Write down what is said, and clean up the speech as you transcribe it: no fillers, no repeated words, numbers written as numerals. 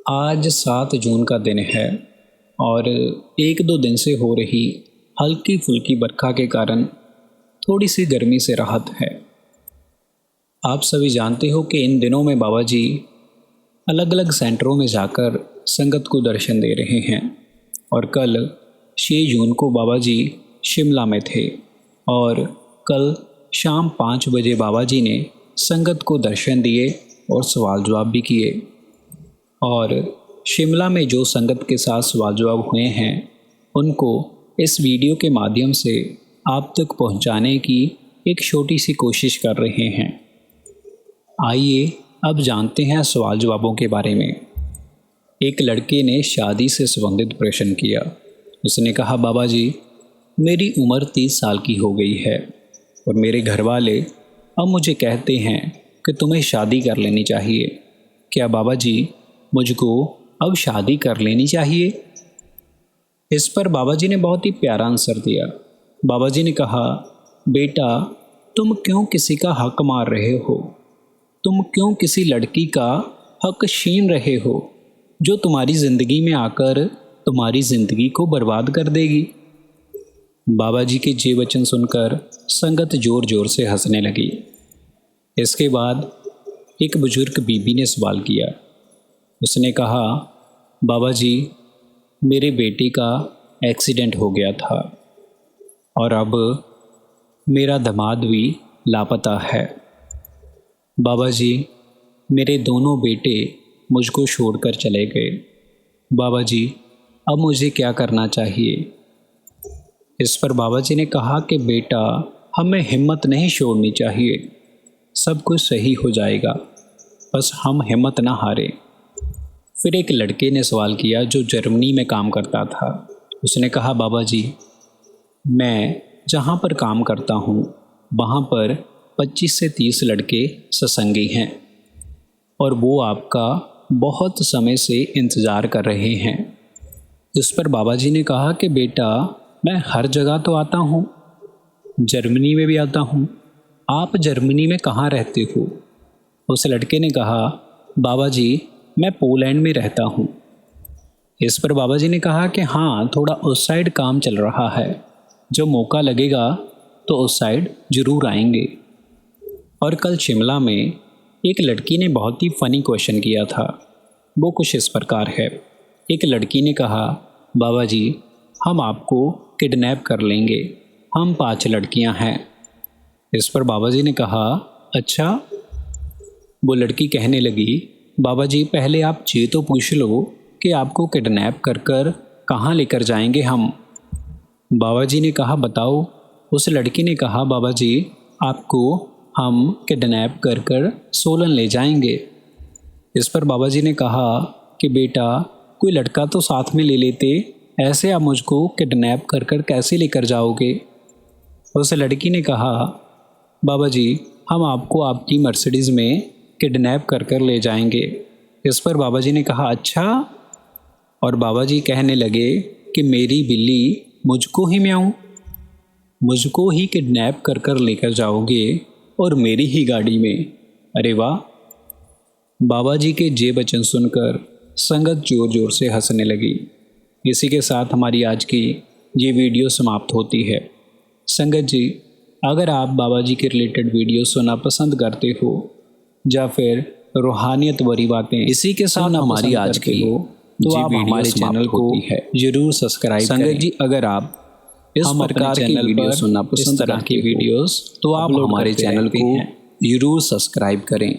आज 7 जून का दिन है और 1-2 दिन से हो रही हल्की फुल्की बरखा के कारण थोड़ी सी गर्मी से राहत है। आप सभी जानते हो कि इन दिनों में बाबा जी अलग अलग सेंटरों में जाकर संगत को दर्शन दे रहे हैं और कल 6 जून को बाबा जी शिमला में थे और कल शाम 5 बजे बाबा जी ने संगत को दर्शन दिए और सवाल जवाब भी किए। और शिमला में जो संगत के साथ सवाल जवाब हुए हैं उनको इस वीडियो के माध्यम से आप तक पहुंचाने की एक छोटी सी कोशिश कर रहे हैं। आइए अब जानते हैं सवाल जवाबों के बारे में। एक लड़के ने शादी से संबंधित प्रश्न किया। उसने कहा, बाबा जी मेरी उम्र 30 साल की हो गई है और मेरे घर वाले अब मुझे कहते हैं कि तुम्हें शादी कर लेनी चाहिए। क्या बाबा जी मुझको अब शादी कर लेनी चाहिए? इस पर बाबा जी ने बहुत ही प्यारा आंसर दिया। बाबा जी ने कहा, बेटा तुम क्यों किसी का हक मार रहे हो? तुम क्यों किसी लड़की का हक छीन रहे हो जो तुम्हारी ज़िंदगी में आकर तुम्हारी ज़िंदगी को बर्बाद कर देगी? बाबा जी के ये वचन सुनकर संगत ज़ोर ज़ोर से हंसने लगी। इसके बाद एक बुजुर्ग बीबी ने सवाल किया। उसने कहा, बाबा जी मेरे बेटे का एक्सीडेंट हो गया था और अब मेरा दामाद भी लापता है। बाबा जी मेरे दोनों बेटे मुझको छोड़कर चले गए। बाबा जी अब मुझे क्या करना चाहिए? इस पर बाबा जी ने कहा कि बेटा हमें हिम्मत नहीं छोड़नी चाहिए, सब कुछ सही हो जाएगा, बस हम हिम्मत ना हारें। फिर एक लड़के ने सवाल किया जो जर्मनी में काम करता था। उसने कहा, बाबा जी मैं जहाँ पर काम करता हूँ वहाँ पर 25 से 30 लड़के सत्संगी हैं और वो आपका बहुत समय से इंतज़ार कर रहे हैं। इस पर बाबा जी ने कहा कि बेटा मैं हर जगह तो आता हूँ, जर्मनी में भी आता हूँ, आप जर्मनी में कहाँ रहते हो? उस लड़के ने कहा, बाबा जी मैं पोलैंड में रहता हूँ। इस पर बाबा जी ने कहा कि हाँ थोड़ा उस साइड काम चल रहा है, जो मौका लगेगा तो उस साइड ज़रूर आएंगे। और कल शिमला में एक लड़की ने बहुत ही फ़नी क्वेश्चन किया था। वो कुछ इस प्रकार है। एक लड़की ने कहा, बाबा जी हम आपको किडनैप कर लेंगे, हम 5 लड़कियां हैं। इस पर बाबा जी ने कहा, अच्छा? वो लड़की कहने लगी, बाबा जी पहले आप ये तो पूछ लो कि आपको किडनैप कर कर कहाँ लेकर जाएंगे हम। बाबा जी ने कहा, बताओ। उस लड़की ने कहा, बाबा जी आपको हम किडनैप कर कर सोलन ले जाएंगे। इस पर बाबा जी ने कहा कि बेटा कोई लड़का तो साथ में ले लेते, ऐसे आप मुझको किडनैप कर कर कैसे लेकर जाओगे? उस लड़की ने कहा, बाबा जी हम आपको आपकी मर्सिडीज़ में किडनैप कर कर ले जाएंगे। इस पर बाबा जी ने कहा, अच्छा? और बाबा जी कहने लगे कि मेरी बिल्ली मुझको ही म्याऊं, मुझको ही किडनैप कर कर लेकर जाओगे और मेरी ही गाड़ी में? अरे वाह! बाबा जी के ये वचन सुनकर संगत जोर जोर से हंसने लगी। इसी के साथ हमारी आज की ये वीडियो समाप्त होती है। संगत जी अगर आप बाबा जी के रिलेटेड वीडियो सुनना पसंद करते हो या फिर रूहानियत भरी बातें इसी के साथ हमारी आज की हो तो आप हमारे चैनल को जरूर सब्सक्राइब करें। संगत जी अगर आप इस प्रकार की वीडियो सुनना पसंद करते हो तो आप हमारे चैनल को जरूर सब्सक्राइब करें।